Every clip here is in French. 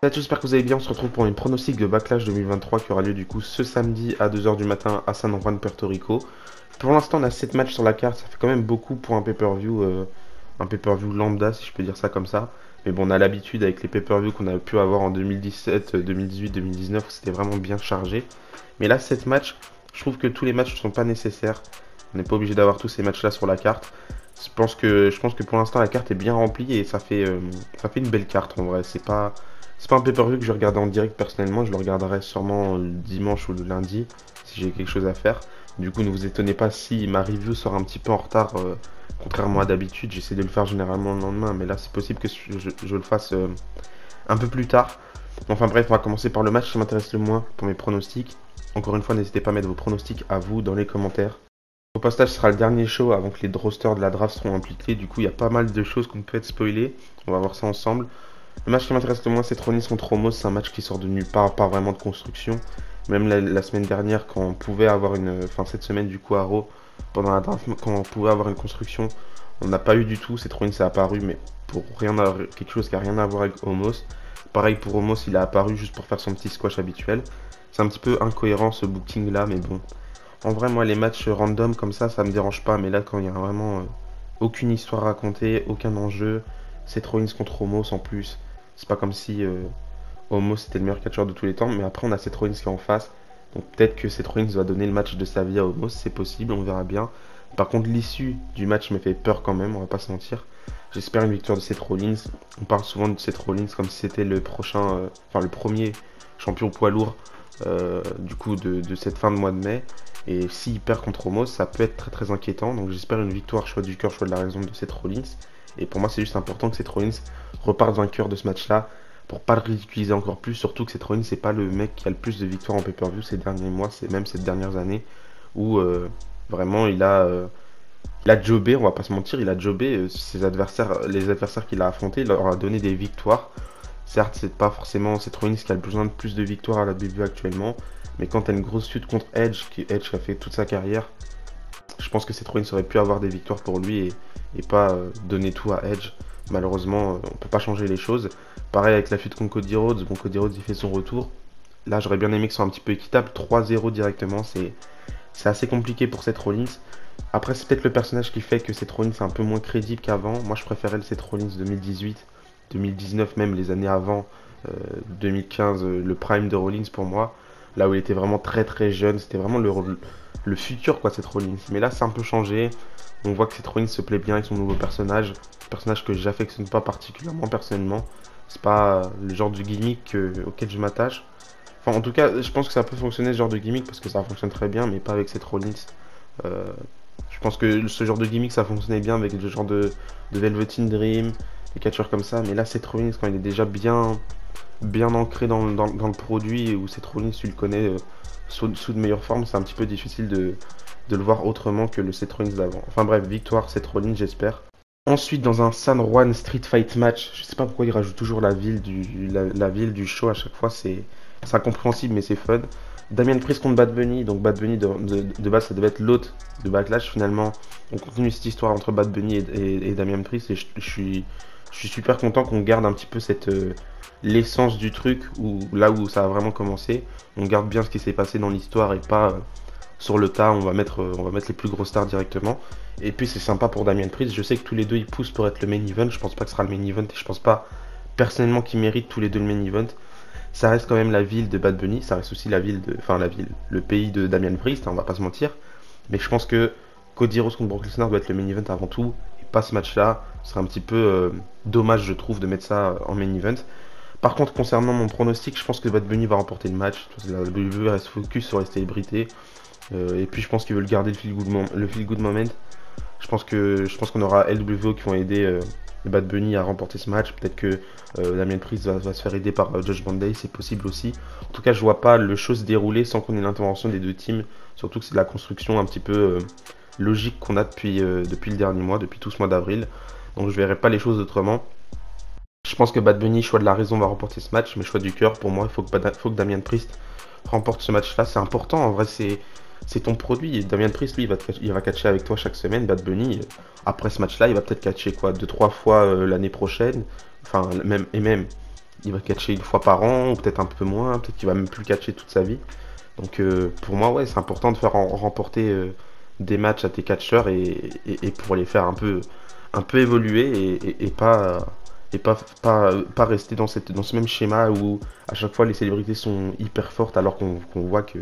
Salut, j'espère que vous allez bien. On se retrouve pour une pronostic de Backlash 2023 qui aura lieu du coup ce samedi à 2 h du matin à San Juan, Puerto Rico. Pour l'instant, on a 7 matchs sur la carte. Ça fait quand même beaucoup pour un pay-per-view lambda, si je peux dire ça comme ça. Mais bon, on a l'habitude avec les pay-per-view qu'on a pu avoir en 2017, 2018, 2019 où c'était vraiment bien chargé. Mais là, 7 matchs, je trouve que tous les matchs ne sont pas nécessaires. On n'est pas obligé d'avoir tous ces matchs-là sur la carte. Je pense que pour l'instant, la carte est bien remplie et ça fait une belle carte en vrai. C'est pas un pay-per-view que je regarde en direct personnellement, je le regarderai sûrement le dimanche ou le lundi si j'ai quelque chose à faire. Du coup, ne vous étonnez pas si ma review sort un petit peu en retard, contrairement à d'habitude. J'essaie de le faire généralement le lendemain, mais là c'est possible que je le fasse un peu plus tard. Enfin bref, on va commencer par le match qui m'intéresse le moins pour mes pronostics. Encore une fois, n'hésitez pas à mettre vos pronostics à vous dans les commentaires. Au postage, ce sera le dernier show avant que les rosters de la draft seront impliqués. Du coup, il y a pas mal de choses qu'on peut être spoilées. On va voir ça ensemble. Le match qui m'intéresse le moins, c'est Rollins contre Omos. C'est un match qui sort de nulle part, pas vraiment de construction. Même la semaine dernière, quand on pouvait avoir enfin cette semaine du coup à Raw, pendant la draft, quand on pouvait avoir une construction, on n'a pas eu du tout. Cette Rollins est apparu, mais pour quelque chose qui a rien à voir avec Omos. Pareil pour Omos, il a apparu juste pour faire son petit squash habituel. C'est un petit peu incohérent ce booking là, mais bon. En vrai, moi, les matchs random comme ça me dérange pas. Mais là, quand il y a vraiment aucune histoire à raconter, aucun enjeu, c'est Rollins contre Omos en plus. C'est pas comme si Omos était le meilleur catcheur de tous les temps, mais après on a Seth Rollins qui est en face. Donc peut-être que Seth Rollins va donner le match de sa vie à Omos, c'est possible, on verra bien. Par contre, l'issue du match me fait peur quand même, on va pas se mentir. J'espère une victoire de Seth Rollins. On parle souvent de Seth Rollins comme si c'était le prochain, enfin le premier champion poids lourd du coup de cette fin de mois de mai. Et s'il perd contre Omos, ça peut être très très inquiétant. Donc j'espère une victoire, choix du cœur, choix de la raison de Seth Rollins. Et pour moi, c'est juste important que Seth Rollins reparte vainqueur de ce match-là pour pas le ridiculiser encore plus. Surtout que Seth Rollins, c'est pas le mec qui a le plus de victoires en pay-per-view ces derniers mois, c'est même ces dernières années où vraiment il a jobé, on va pas se mentir, il a jobé ses adversaires, les adversaires qu'il a affrontés, il leur a donné des victoires. Certes, c'est pas forcément Seth Rollins qui a besoin de plus de victoires à la WWE actuellement, mais quand t'as une grosse feud contre Edge a fait toute sa carrière, je pense que Seth Rollins aurait pu avoir des victoires pour lui et pas donner tout à Edge. Malheureusement, on peut pas changer les choses. Pareil avec la feud contre Cody Rhodes. Bon, Cody Rhodes il fait son retour. Là, j'aurais bien aimé que ce soit un petit peu équitable. 3-0 directement, c'est assez compliqué pour Seth Rollins. Après, c'est peut-être le personnage qui fait que Seth Rollins est un peu moins crédible qu'avant. Moi, je préférais le Seth Rollins 2018, 2019, même les années avant, 2015, le prime de Rollins pour moi. Là où il était vraiment très très jeune, c'était vraiment le futur quoi, Seth Rollins. Mais là, c'est un peu changé. On voit que Seth Rollins se plaît bien avec son nouveau personnage. Personnage que j'affectionne pas particulièrement personnellement. C'est pas le genre de gimmick auquel je m'attache. Enfin, en tout cas, je pense que ça peut fonctionner ce genre de gimmick parce que ça fonctionne très bien, mais pas avec Seth Rollins. Euh, je pense que ce genre de gimmick ça fonctionnait bien avec le genre de Velveteen Dream, des catcheurs comme ça. Mais là, Seth Rollins, quand il est déjà bien ancré dans le produit, où Seth Rollins, tu le connais sous de meilleure forme, c'est un petit peu difficile de le voir autrement que le Seth Rollins d'avant. Enfin bref, victoire Seth Rollins, j'espère. Ensuite, dans un San Juan Street Fight match, je sais pas pourquoi il rajoute toujours la ville du show à chaque fois, c'est incompréhensible mais c'est fun. Damian Priest contre Bad Bunny, donc Bad Bunny de base ça devait être l'hôte de Backlash, finalement on continue cette histoire entre Bad Bunny et Damian Priest et je suis super content qu'on garde un petit peu l'essence du truc, là où ça a vraiment commencé, on garde bien ce qui s'est passé dans l'histoire et pas sur le tas, on va mettre les plus grosses stars directement. Et puis c'est sympa pour Damian Priest, je sais que tous les deux ils poussent pour être le main event, je pense pas que ce sera le main event et je pense pas personnellement qu'ils méritent tous les deux le main event. Ça reste quand même la ville de Bad Bunny, ça reste aussi le pays de Damian Priest, hein, on va pas se mentir. Mais je pense que Cody Rhodes contre Brock Lesnar doit être le main event avant tout, et pas ce match-là. Ce serait un petit peu dommage, je trouve, de mettre ça en main event. Par contre, concernant mon pronostic, je pense que Bad Bunny va remporter le match. La WWE reste focus sur les célébrités. Et puis je pense qu'ils veulent garder le feel good moment. Je pense qu'on aura LWO qui vont aider Bad Bunny à remporter ce match. Peut-être que Damien Priest va se faire aider par Judgment Day, c'est possible aussi. En tout cas, je vois pas le show se dérouler sans qu'on ait l'intervention des deux teams. Surtout que c'est de la construction un petit peu logique qu'on a depuis le dernier mois, depuis tout ce mois d'avril. Donc je verrai pas les choses autrement. Je pense que Bad Bunny, choix de la raison, va remporter ce match, mais choix du cœur, pour moi, faut que Damien Priest remporte ce match-là. C'est important, en vrai, c'est ton produit. Et Damien Priest, lui, il va catcher avec toi chaque semaine. Bad Bunny, après ce match-là, il va peut-être catcher quoi, 2-3 fois l'année prochaine. Enfin, même il va catcher une fois par an, ou peut-être un peu moins, peut-être qu'il va même plus catcher toute sa vie. Donc pour moi, ouais, c'est important de faire remporter des matchs à tes catcheurs et pour les faire un peu évoluer et pas rester dans ce même schéma où à chaque fois les célébrités sont hyper fortes alors qu'on voit que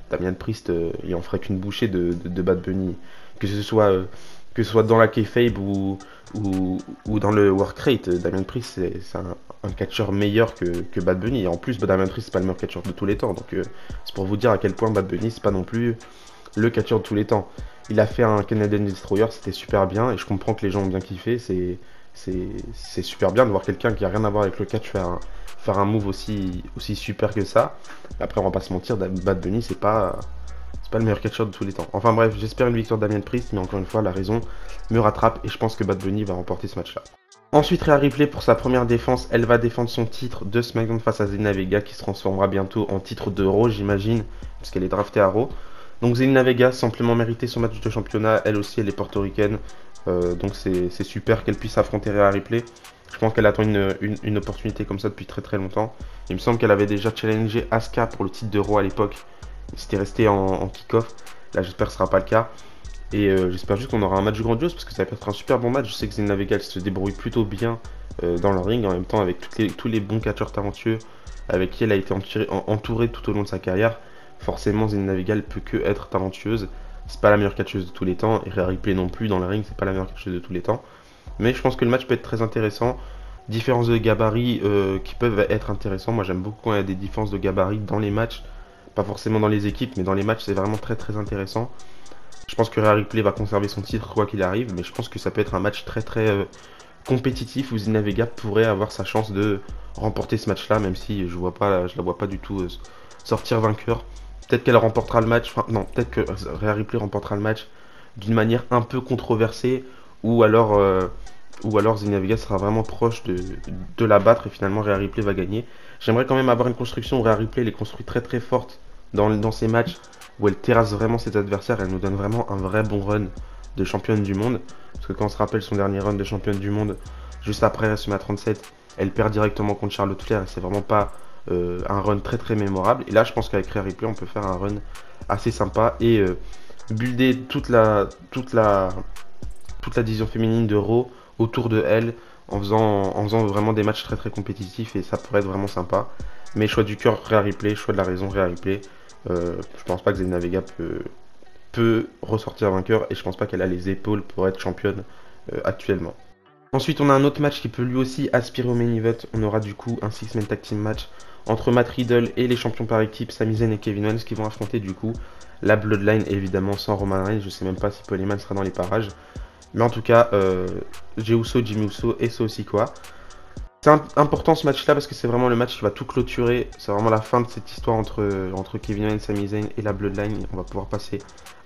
Damien Priest, il en ferait qu'une bouchée de Bad Bunny. Que ce soit, euh, que ce soit dans la kayfabe ou dans le work rate, Damien Priest, c'est un catcheur meilleur que Bad Bunny. Et en plus, Damien Priest, c'est pas le meilleur catcheur de tous les temps. Donc, c'est pour vous dire à quel point Bad Bunny, c'est pas non plus le catcheur de tous les temps. Il a fait un Canadian Destroyer, c'était super bien. Et je comprends que les gens ont bien kiffé. C'est super bien de voir quelqu'un qui a rien à voir avec le catch faire un move aussi super que ça. Après, on va pas se mentir, Bad Bunny, c'est pas le meilleur catcheur de tous les temps. Enfin bref, j'espère une victoire de Damien Priest, mais encore une fois, la raison me rattrape et je pense que Bad Bunny va remporter ce match-là. Ensuite, Rhea Ripley pour sa première défense, elle va défendre son titre de SmackDown face à Zelina Vega qui se transformera bientôt en titre de Raw, j'imagine, puisqu'elle est draftée à Raw. Donc Zelina Vega, simplement mérité son match de championnat, elle aussi, elle est portoricaine, donc c'est super qu'elle puisse affronter Rhea Ripley. Je pense qu'elle attend une opportunité comme ça depuis très très longtemps. Il me semble qu'elle avait déjà challengé Asuka pour le titre de Raw à l'époque. C'était resté en kick-off. Là, j'espère que ce sera pas le cas. Et j'espère juste qu'on aura un match grandiose parce que ça va être un super bon match. Je sais que Zelina Vega se débrouille plutôt bien dans le ring. En même temps, avec tous les bons catcheurs talentueux avec qui elle a été entourée tout au long de sa carrière, forcément, Zelina Vega elle peut que être talentueuse. C'est pas la meilleure catcheuse de tous les temps. Et Rhea Ripley non plus dans le ring, c'est pas la meilleure catcheuse de tous les temps. Mais je pense que le match peut être très intéressant. Différences de gabarit qui peuvent être intéressants. Moi, j'aime beaucoup quand il y a des différences de gabarit dans les matchs. Pas forcément dans les équipes, mais dans les matchs, c'est vraiment très très intéressant. Je pense que Rhea Ripley va conserver son titre quoi qu'il arrive, mais je pense que ça peut être un match très très compétitif où Zelina Vega pourrait avoir sa chance de remporter ce match-là, même si je la vois pas du tout sortir vainqueur. Peut-être qu'elle remportera le match, enfin non, peut-être que Rhea Ripley remportera le match d'une manière un peu controversée, ou alors, euh, ou alors Zelina Vega sera vraiment proche de la battre et finalement Rhea Ripley va gagner. J'aimerais quand même avoir une construction où Rhea Ripley elle est construite très très forte dans ces matchs où elle terrasse vraiment ses adversaires, elle nous donne vraiment un vrai bon run de championne du monde. Parce que quand on se rappelle son dernier run de championne du monde, juste après WrestleMania 37, elle perd directement contre Charlotte Flair et c'est vraiment pas un run très très mémorable. Et là, je pense qu'avec Rhea Ripley, on peut faire un run assez sympa et builder toute la division féminine de Raw autour de elle en faisant vraiment des matchs très très compétitifs et ça pourrait être vraiment sympa. Mais choix du cœur, Rhea Ripley, choix de la raison, Rhea Ripley. Je pense pas que Zelina Vega peut ressortir vainqueur et je pense pas qu'elle a les épaules pour être championne actuellement. Ensuite, on a un autre match qui peut lui aussi aspirer au main event. On aura du coup un six-man tag team match entre Matt Riddle et les champions par équipe, Sami Zayn et Kevin Owens, qui vont affronter du coup la Bloodline, évidemment sans Roman Reigns. Je sais même pas si Paul Heyman sera dans les parages. Mais en tout cas, Jey Uso, Jimmy Uso et Solo Sikoa. C'est important ce match-là parce que c'est vraiment le match qui va tout clôturer. C'est vraiment la fin de cette histoire entre Kevin Owens, Sami Zayn et la Bloodline. On va pouvoir passer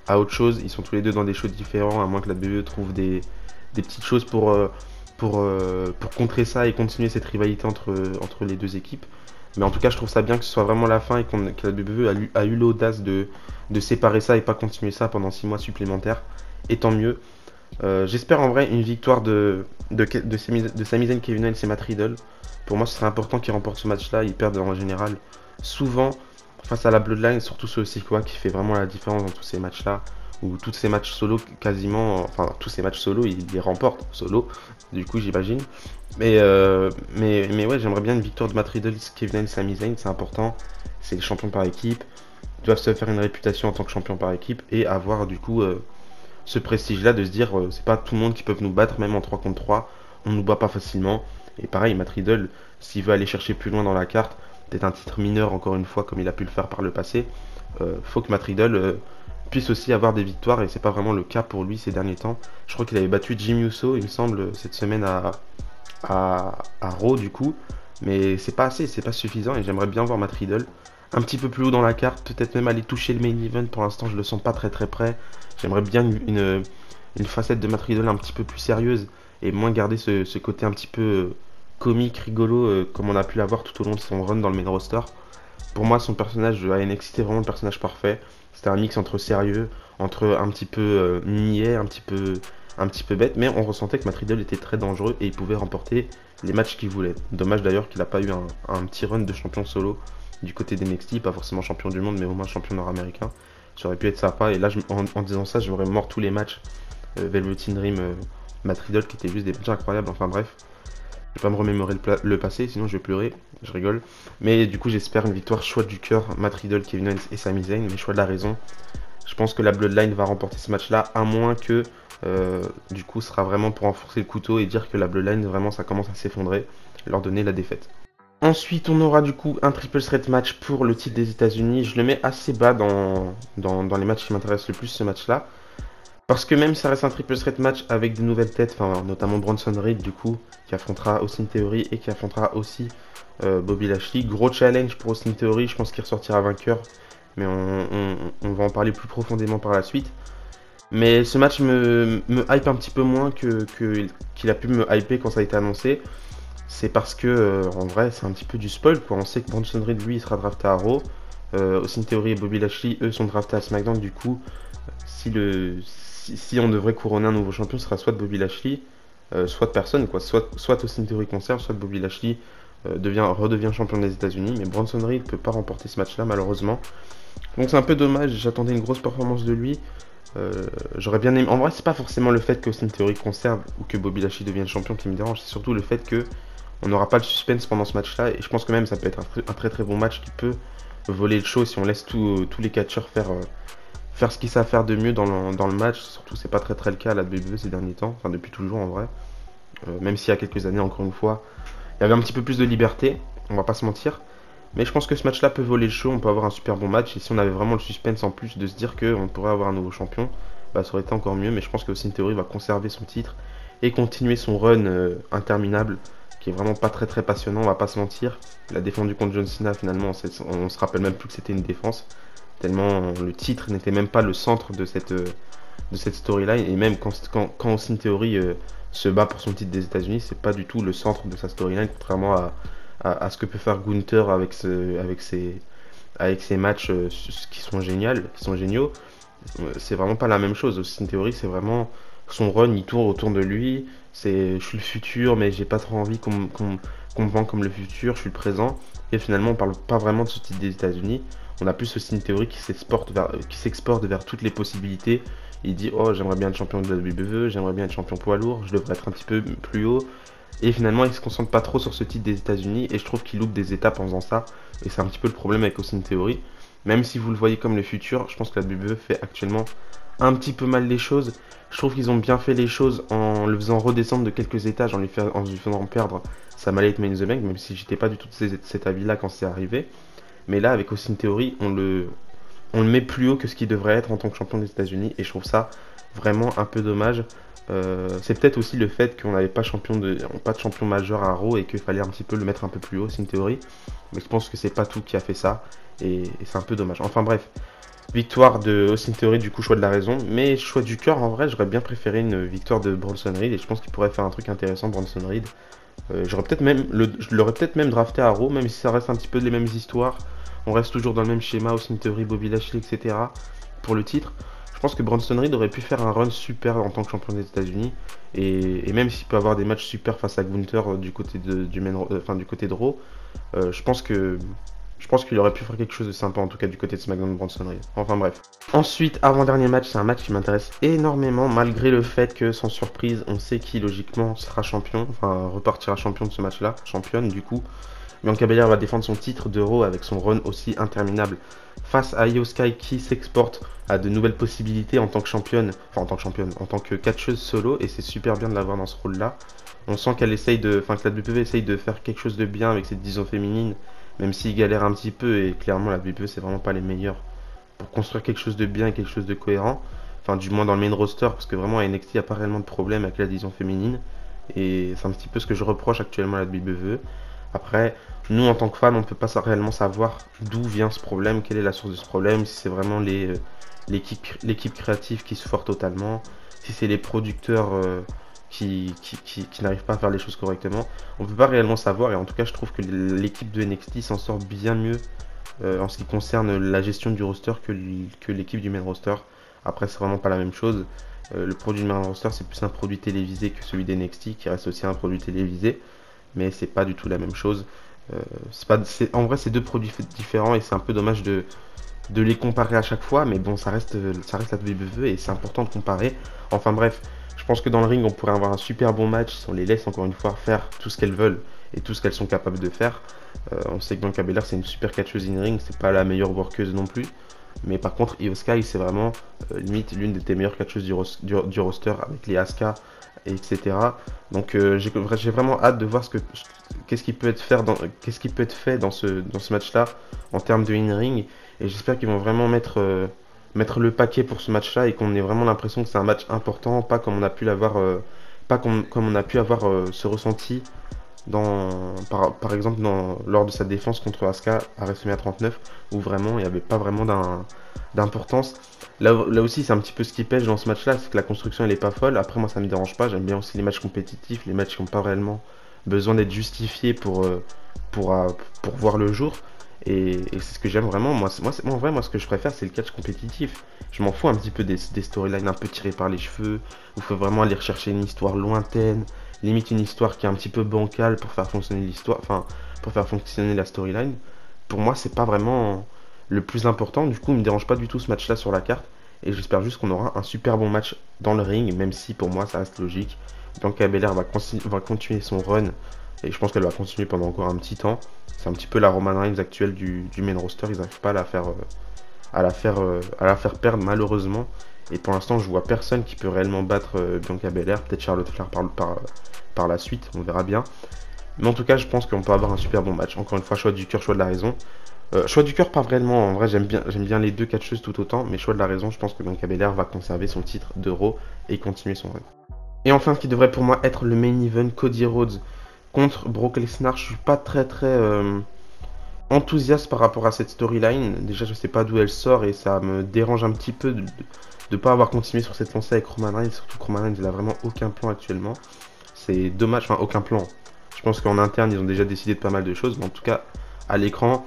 à autre chose. Ils sont tous les deux dans des shows différents, à moins que la WWE trouve des petites choses pour contrer ça et continuer cette rivalité entre les deux équipes. Mais en tout cas, je trouve ça bien que ce soit vraiment la fin et que la WWE a eu l'audace de séparer ça et pas continuer ça pendant 6 mois supplémentaires. Et tant mieux. J'espère en vrai une victoire de Sami Zayn, Kevin Owens et Matt Riddle. Pour moi, ce serait important qu'ils remportent ce match-là. Ils perdent en général souvent face à la Bloodline, surtout ce Sikoa qui fait vraiment la différence dans tous ces matchs-là. Ou tous ces matchs solo, quasiment, enfin tous ces matchs solo, il les remporte solo, du coup j'imagine. Mais ouais, j'aimerais bien une victoire de Matt Riddle, Kevin Owens et Sami Zayn, c'est important. C'est les champions par équipe. Ils doivent se faire une réputation en tant que champion par équipe et avoir du coup ce prestige-là de se dire c'est pas tout le monde qui peut nous battre, même en 3 contre 3, on nous bat pas facilement. Et pareil, Matt Riddle, s'il veut aller chercher plus loin dans la carte, peut-être un titre mineur encore une fois comme il a pu le faire par le passé, faut que Matt Riddle puisse aussi avoir des victoires et c'est pas vraiment le cas pour lui ces derniers temps. Je crois qu'il avait battu Jimmy Uso, il me semble, cette semaine à Raw du coup, mais c'est pas assez, c'est pas suffisant et j'aimerais bien voir Matt Riddle un petit peu plus haut dans la carte, peut-être même aller toucher le main event. Pour l'instant, je le sens pas très très près. J'aimerais bien une facette de Matt Riddle un petit peu plus sérieuse et moins garder ce côté un petit peu comique, rigolo, comme on a pu l'avoir tout au long de son run dans le main roster. Pour moi, son personnage à NXT c'était vraiment le personnage parfait. C'était un mix entre sérieux, entre un petit peu niais, un petit peu un petit peu bête, mais on ressentait que Matt Riddle était très dangereux et il pouvait remporter les matchs qu'il voulait. Dommage d'ailleurs qu'il n'a pas eu un petit run de champion solo du côté d'NXT, pas forcément champion du monde, mais au moins champion nord-américain. Ça aurait pu être sympa, et là en disant ça, j'aurais mort tous les matchs Velveteen Dream, Matt Riddle qui étaient juste des matchs incroyables, enfin bref. Je vais pas me remémorer le passé, sinon je vais pleurer, je rigole. Mais du coup j'espère une victoire choix du cœur, Matt Riddle, Kevin Owens et Sami Zayn, mais choix de la raison. Je pense que la Bloodline va remporter ce match-là, à moins que du coup ce sera vraiment pour enfoncer le couteau et dire que la Bloodline vraiment ça commence à s'effondrer, leur donner la défaite. Ensuite on aura du coup un triple threat match pour le titre des États-Unis. Je le mets assez bas dans les matchs qui m'intéressent le plus ce match-là. Parce que même si ça reste un triple threat match avec de nouvelles têtes, enfin notamment Bronson Reed du coup, qui affrontera Austin Theory et qui affrontera aussi Bobby Lashley. Gros challenge pour Austin Theory, je pense qu'il ressortira vainqueur, mais on va en parler plus profondément par la suite. Mais ce match me hype un petit peu moins qu'il a pu me hyper quand ça a été annoncé. C'est parce que en vrai c'est un petit peu du spoil quoi. On sait que Bronson Reed lui il sera drafté à Raw. Austin Theory et Bobby Lashley eux sont draftés à SmackDown du coup. Si on devrait couronner un nouveau champion, ce sera soit Bobby Lashley, soit personne, quoi. Soit Austin Theory conserve, soit Bobby Lashley redevient champion des États-Unis. Mais Bronson Reed ne peut pas remporter ce match-là, malheureusement. Donc c'est un peu dommage, j'attendais une grosse performance de lui. J'aurais bien aimé. En vrai, c'est pas forcément le fait qu'Austin Theory conserve ou que Bobby Lashley devienne champion qui me dérange, c'est surtout le fait que on n'aura pas le suspense pendant ce match-là. Et je pense que même ça peut être un très très bon match qui peut voler le show si on laisse tous les catcheurs faire ce qu'ils savent faire de mieux dans le match. Surtout, c'est pas très le cas à la WWE ces derniers temps, enfin depuis toujours en vrai. Même s'il y a quelques années, encore une fois, il y avait un petit peu plus de liberté, on va pas se mentir. Mais je pense que ce match-là peut voler le show, on peut avoir un super bon match. Et si on avait vraiment le suspense en plus de se dire qu'on pourrait avoir un nouveau champion, bah, ça aurait été encore mieux. Mais je pense que Austin Theory va conserver son titre et continuer son run interminable, qui est vraiment pas très passionnant, on va pas se mentir. Il a défendu contre John Cena finalement, on se rappelle même plus que c'était une défense. Tellement le titre n'était même pas le centre de cette storyline. Et même quand Austin Theory se bat pour son titre des États-Unis, c'est pas du tout le centre de sa storyline, contrairement à ce que peut faire Gunther avec ses matchs qui sont géniaux. C'est vraiment pas la même chose. Austin Theory, c'est vraiment son run, il tourne autour de lui. Je suis le futur, mais j'ai pas trop envie qu'on me vend comme le futur, je suis le présent. Et finalement, on parle pas vraiment de ce titre des États-Unis. On a plus Austin Theory qui s'exporte vers toutes les possibilités. Il dit oh j'aimerais bien être champion de la WWE, j'aimerais bien être champion poids lourd, je devrais être un petit peu plus haut. Et finalement il se concentre pas trop sur ce titre des États-Unis et je trouve qu'il loupe des étapes en faisant ça. Et c'est un petit peu le problème avec Austin Theory. Même si vous le voyez comme le futur, je pense que la WWE fait actuellement un petit peu mal les choses. Je trouve qu'ils ont bien fait les choses en le faisant redescendre de quelques étages, en lui faisant perdre sa Money in the Bank, même si j'étais pas du tout de cet avis-là quand c'est arrivé. Mais là, avec Austin Theory, on le met plus haut que ce qu'il devrait être en tant que champion des États-Unis. Et je trouve ça vraiment un peu dommage. C'est peut-être aussi le fait qu'on n'avait pas de champion majeur à Raw et qu'il fallait un petit peu le mettre un peu plus haut, Austin Theory. Mais je pense que c'est pas tout qui a fait ça. Et c'est un peu dommage. Enfin bref. Victoire de Austin Theory, du coup, choix de la raison. Mais choix du cœur, en vrai, j'aurais bien préféré une victoire de Bronson Reed. Et je pense qu'il pourrait faire un truc intéressant, Bronson Reed. Je l'aurais peut-être même drafté à Raw, même si ça reste un petit peu les mêmes histoires. On reste toujours dans le même schéma, Austin Theory, Bobby Lashley, etc. pour le titre. Je pense que Bronson Reed aurait pu faire un run super en tant que champion des États-Unis. Et même s'il peut avoir des matchs super face à Gunther du côté du côté de Raw, je pense qu'il aurait pu faire quelque chose de sympa, en tout cas du côté de SmackDown de Bronson Reed. Enfin bref. Ensuite, avant-dernier match, c'est un match qui m'intéresse énormément, malgré le fait que, sans surprise, on sait qui logiquement sera champion, enfin repartira champion de ce match-là, championne du coup. Bianca Belair va défendre son titre de Raw avec son run aussi interminable face à Io Sky qui s'exporte à de nouvelles possibilités en tant que championne, en tant que catcheuse solo, et c'est super bien de l'avoir dans ce rôle-là. On sent que la WWE essaye de faire quelque chose de bien avec cette division féminine, même s'ils galèrent un petit peu, et clairement la WWE c'est vraiment pas les meilleurs pour construire quelque chose de bien et quelque chose de cohérent. Enfin, du moins dans le main roster, parce que vraiment à NXT il n'y a pas réellement de problème avec la division féminine, et c'est un petit peu ce que je reproche actuellement à la WWE. Après, nous en tant que fans, on ne peut pas réellement savoir d'où vient ce problème, quelle est la source de ce problème, si c'est vraiment l'équipe créative qui se foire totalement, si c'est les producteurs qui n'arrivent pas à faire les choses correctement. On ne peut pas réellement savoir, et en tout cas je trouve que l'équipe de NXT s'en sort bien mieux en ce qui concerne la gestion du roster que l'équipe du main roster. Après c'est vraiment pas la même chose. Le produit de main roster, c'est plus un produit télévisé que celui d'NXT, qui reste aussi un produit télévisé, mais c'est pas du tout la même chose. En vrai, c'est deux produits différents et c'est un peu dommage de les comparer à chaque fois, mais bon, ça reste la WWE et c'est important de comparer. Enfin bref, je pense que dans le ring, on pourrait avoir un super bon match si on les laisse encore une fois faire tout ce qu'elles veulent et tout ce qu'elles sont capables de faire. On sait que Bianca Belair, c'est une super catcheuse in ring, c'est pas la meilleure workeuse non plus. Mais par contre, Io Sky, c'est vraiment limite l'une des meilleures catcheuses du roster avec les Asuka, etc. Donc j'ai vraiment hâte de voir qu'est-ce qui peut être fait dans ce match-là en termes de in-ring. Et j'espère qu'ils vont vraiment mettre le paquet pour ce match-là et qu'on ait vraiment l'impression que c'est un match important, pas comme on a pu l'avoir, pas comme on a pu avoir ce ressenti par exemple lors de sa défense contre Asuka à WrestleMania 39 où vraiment il n'y avait pas vraiment d'importance. Là aussi c'est un petit peu ce qui pêche dans ce match là, c'est que la construction elle est pas folle. Après moi ça me dérange pas, j'aime bien aussi les matchs compétitifs, les matchs qui n'ont pas réellement besoin d'être justifiés pour, euh, pour voir le jour. Et c'est ce que j'aime vraiment. En vrai, moi, ce que je préfère, c'est le catch compétitif. Je m'en fous un petit peu des storylines un peu tirées par les cheveux, où il faut vraiment aller rechercher une histoire lointaine, limite une histoire qui est un petit peu bancale pour faire fonctionner l'histoire, enfin, pour faire fonctionner la storyline. Pour moi, c'est pas vraiment le plus important. Du coup, il me dérange pas du tout ce match-là sur la carte. Et j'espère juste qu'on aura un super bon match dans le ring, même si pour moi, ça reste logique. Bianca Belair va continuer son run, et je pense qu'elle va continuer pendant encore un petit temps. C'est un petit peu la Roman Reigns actuelle du main roster, ils n'arrivent pas à la faire perdre malheureusement. Et pour l'instant, je vois personne qui peut réellement battre Bianca Belair. Peut-être Charlotte Flair par la suite, on verra bien. Mais en tout cas, je pense qu'on peut avoir un super bon match. Encore une fois, choix du cœur, choix de la raison. Choix du cœur, pas vraiment. En vrai, j'aime bien les deux catcheuses tout autant. Mais choix de la raison, je pense que Bianca Belair va conserver son titre de Raw et continuer son run. Et enfin, ce qui devrait pour moi être le main event, Cody Rhodes contre Brock Lesnar. Je suis pas très enthousiaste par rapport à cette storyline. Déjà, je sais pas d'où elle sort et ça me dérange un petit peu de ne pas avoir continué sur cette lancée avec Roman Reigns. Surtout que Roman Reigns, il a vraiment aucun plan actuellement. C'est dommage, enfin, aucun plan. Je pense qu'en interne, ils ont déjà décidé de pas mal de choses, mais en tout cas, à l'écran,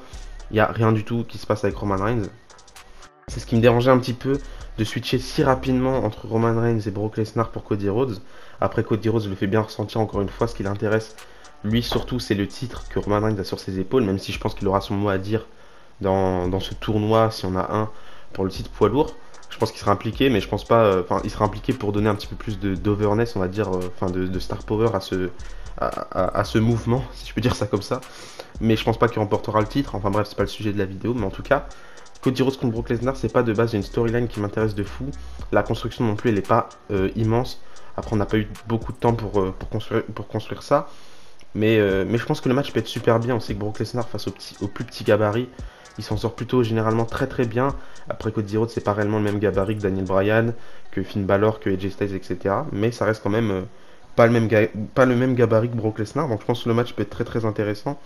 il n'y a rien du tout qui se passe avec Roman Reigns. C'est ce qui me dérangeait un petit peu de switcher si rapidement entre Roman Reigns et Brock Lesnar pour Cody Rhodes. Après, Cody Rhodes le fait bien ressentir encore une fois. Ce qui l'intéresse, lui surtout, c'est le titre que Roman Reigns a sur ses épaules, même si je pense qu'il aura son mot à dire dans ce tournoi, si on a un, pour le titre poids lourd. Je pense qu'il sera impliqué, mais je pense pas. Enfin, il sera impliqué pour donner un petit peu plus d'overness, on va dire, enfin de star power à ce mouvement, si je peux dire ça comme ça. Mais je pense pas qu'il remportera le titre. Enfin bref, c'est pas le sujet de la vidéo, mais en tout cas, Cody Rhodes contre Brock Lesnar, c'est pas de base une storyline qui m'intéresse de fou. La construction non plus, elle est pas immense. Après, on n'a pas eu beaucoup de temps pour construire ça. Mais je pense que le match peut être super bien. On sait que Brock Lesnar, face au plus petit gabarit, il s'en sort plutôt généralement très bien. Après, Cody Rhodes, c'est pas réellement le même gabarit que Daniel Bryan, que Finn Balor, que AJ Styles, etc. Mais ça reste quand même pas le même gabarit que Brock Lesnar. Donc je pense que le match peut être très intéressant.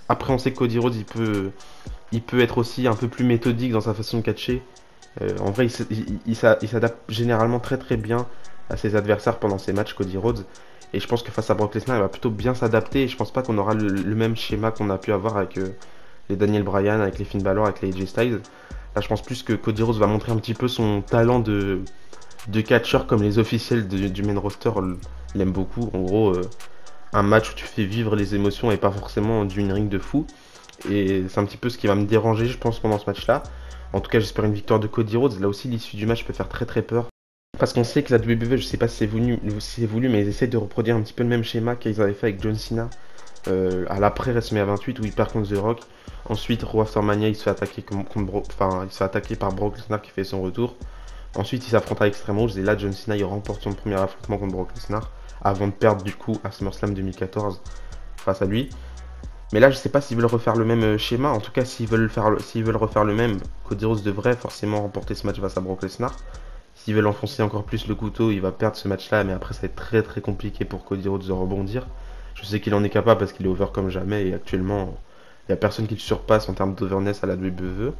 Après, on sait que Cody Rhodes, il peut être aussi un peu plus méthodique dans sa façon de catcher. En vrai, il s'adapte généralement très bien à ses adversaires pendant ses matchs, Cody Rhodes. Et je pense que face à Brock Lesnar, il va plutôt bien s'adapter. Et je pense pas qu'on aura le même schéma qu'on a pu avoir avec les Daniel Bryan, avec les Finn Balor, avec les AJ Styles. Là, je pense plus que Cody Rhodes va montrer un petit peu son talent de catcheur comme les officiels du main roster l'aiment beaucoup. En gros, un match où tu fais vivre les émotions et pas forcément du ring de fou. Et c'est un petit peu ce qui va me déranger, je pense, pendant ce match-là. En tout cas, j'espère une victoire de Cody Rhodes. Là aussi, l'issue du match peut faire très peur. Parce qu'on sait que la WWE, je sais pas si c'est voulu, mais ils essaient de reproduire un petit peu le même schéma qu'ils avaient fait avec John Cena à l'après WrestleMania 28 où il perd contre The Rock. Ensuite, Raw After Mania, il se fait attaquer il se fait attaquer par Brock Lesnar qui fait son retour. Ensuite, il s'affronte à Extreme Rules et là, John Cena, il remporte son premier affrontement contre Brock Lesnar avant de perdre du coup à SummerSlam 2014 face à lui. Mais là, je sais pas s'ils veulent refaire le même schéma. En tout cas, s'ils veulent refaire le même, Cody Rhodes devrait forcément remporter ce match face à Brock Lesnar. S'ils veulent enfoncer encore plus le couteau, il va perdre ce match-là, mais après, ça va être très compliqué pour Cody Rhodes de rebondir. Je sais qu'il en est capable parce qu'il est over comme jamais et actuellement, il n'y a personne qui le surpasse en termes d'overness à la WWE.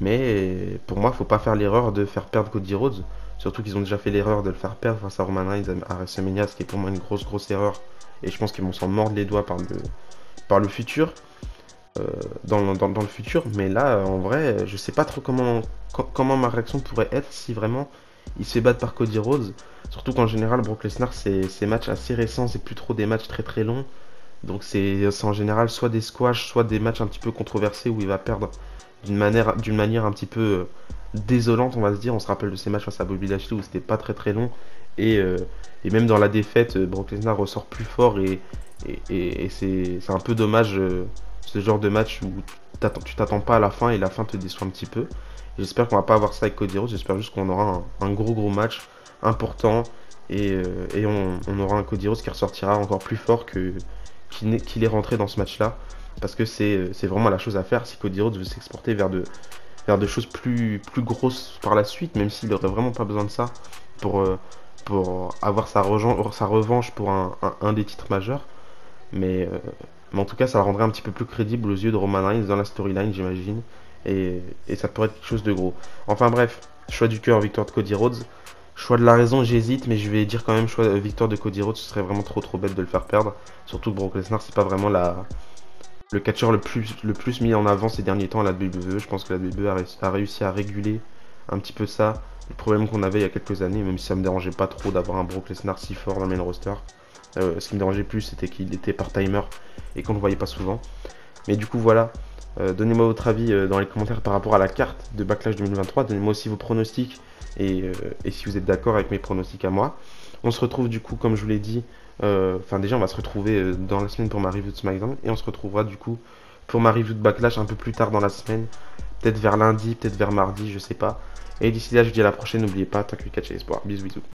Mais pour moi, faut pas faire l'erreur de faire perdre Cody Rhodes. Surtout qu'ils ont déjà fait l'erreur de le faire perdre face à Roman Reigns à WrestleMania, ce qui est pour moi une grosse erreur. Et je pense qu'ils vont s'en mordre les doigts par le futur. Dans le futur. Mais là, en vrai, je sais pas trop comment ma réaction pourrait être si vraiment il se fait battre par Cody Rhodes. Surtout qu'en général, Brock Lesnar, c'est matchs assez récents, c'est plus trop des matchs très très longs. Donc c'est en général soit des squash, soit des matchs un petit peu controversés où il va perdre d'une manière un petit peu désolante, on va se dire. On se rappelle de ces matchs face à Bobby Lashley où c'était pas très très long. Et, euh, et même dans la défaite, Brock Lesnar ressort plus fort et c'est un peu dommage ce genre de match où tu t'attends pas à la fin et la fin te déçoit un petit peu. J'espère qu'on va pas avoir ça avec Cody Rhodes, j'espère juste qu'on aura un gros match important et on aura un Cody Rhodes qui ressortira encore plus fort qu'il est rentré dans ce match-là. Parce que c'est vraiment la chose à faire si Cody Rhodes veut s'exporter vers de choses plus grosses par la suite, même s'il n'aurait vraiment pas besoin de ça pour, euh, pour avoir sa revanche pour un des titres majeurs. Mais, euh, mais en tout cas, ça le rendrait un petit peu plus crédible aux yeux de Roman Reigns dans la storyline, j'imagine. Et ça pourrait être quelque chose de gros. Enfin bref, choix du cœur, victoire de Cody Rhodes. Choix de la raison, j'hésite, mais je vais dire quand même choix victoire de Cody Rhodes. Ce serait vraiment trop bête de le faire perdre. Surtout que Brock Lesnar, c'est pas vraiment le catcheur le plus mis en avant ces derniers temps à la WWE. Je pense que la WWE a réussi à réguler un petit peu ça. Le problème qu'on avait il y a quelques années, même si ça me dérangeait pas trop d'avoir un Brock Lesnar si fort dans le main roster. Ce qui me dérangeait plus, c'était qu'il était par timer et qu'on le voyait pas souvent. Mais du coup, voilà. Donnez-moi votre avis dans les commentaires par rapport à la carte de Backlash 2023. Donnez-moi aussi vos pronostics et si vous êtes d'accord avec mes pronostics à moi. On se retrouve du coup, comme je vous l'ai dit, enfin déjà on va se retrouver dans la semaine pour ma review de SmackDown et on se retrouvera du coup pour ma review de Backlash un peu plus tard dans la semaine, peut-être vers lundi, peut-être vers mardi, je sais pas. Et d'ici là, je vous dis à la prochaine, n'oubliez pas, tant que catch et espoir. Bisous bisous.